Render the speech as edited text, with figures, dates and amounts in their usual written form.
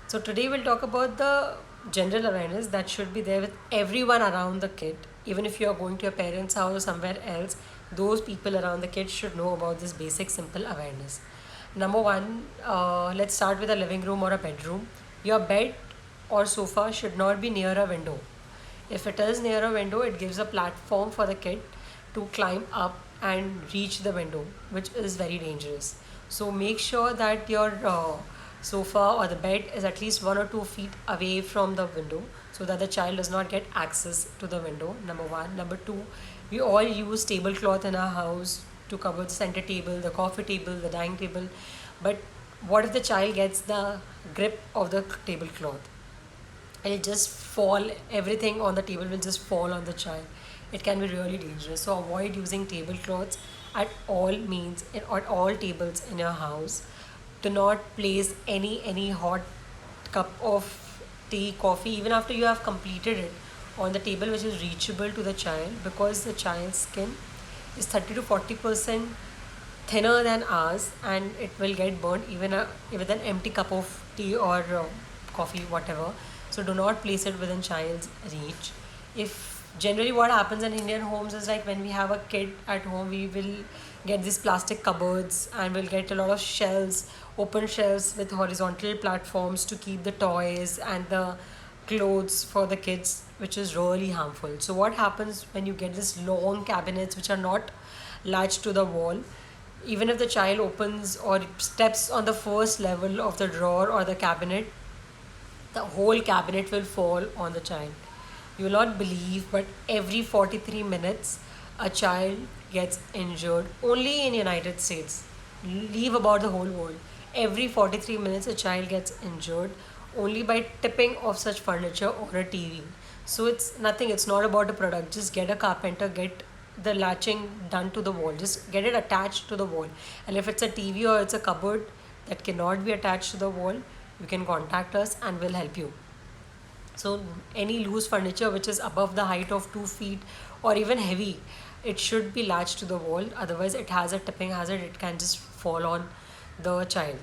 So today we'll talk about the general awareness that should be there with everyone around the kid. Even if you are going to your parents' house or somewhere else, those people around the kid should know about this basic simple awareness. Number one, let's start with a living room or a bedroom. Your bed or sofa should not be near a window. If it is near a window, it gives a platform for the kid to climb up and reach the window, which is very dangerous. So make sure that your sofa or the bed is at least 1 or 2 feet away from the window so that the child does not get access to the window. Number one. Number two, we all use tablecloth in our house to cover the center table, the coffee table, the dining table. But what if the child gets the grip of the tablecloth? It'll just fall, everything on the table will just fall on the child. It can be really dangerous. So avoid using tablecloths at all means at all tables in your house. Do not place any hot cup of tea, coffee, even after you have completed it, on the table which is reachable to the child, because the child's skin is 30 to 40% thinner than ours, and it will get burnt even with an empty cup of tea or coffee, whatever. So do not place it within child's reach. If generally what happens in Indian homes is, like, when we have a kid at home, we will get these plastic cupboards and we'll get a lot of shelves, open shelves with horizontal platforms to keep the toys and the clothes for the kids, which is really harmful. So what happens when you get this long cabinets which are not latched to the wall? Even if the child opens or steps on the first level of the drawer or the cabinet, the whole cabinet will fall on the child. You will not believe, but every 43 minutes a child gets injured only in United States. Leave about the whole world. Every 43 minutes a child gets injured only by tipping of such furniture or a TV. So it's nothing, it's not about a product. Just get a carpenter, get the latching done to the wall. Just get it attached to the wall. And if it's a TV or it's a cupboard that cannot be attached to the wall, you can contact us and we'll help you. So any loose furniture which is above the height of 2 feet or even heavy, it should be latched to the wall. Otherwise, it has a tipping hazard. It can just fall on the child.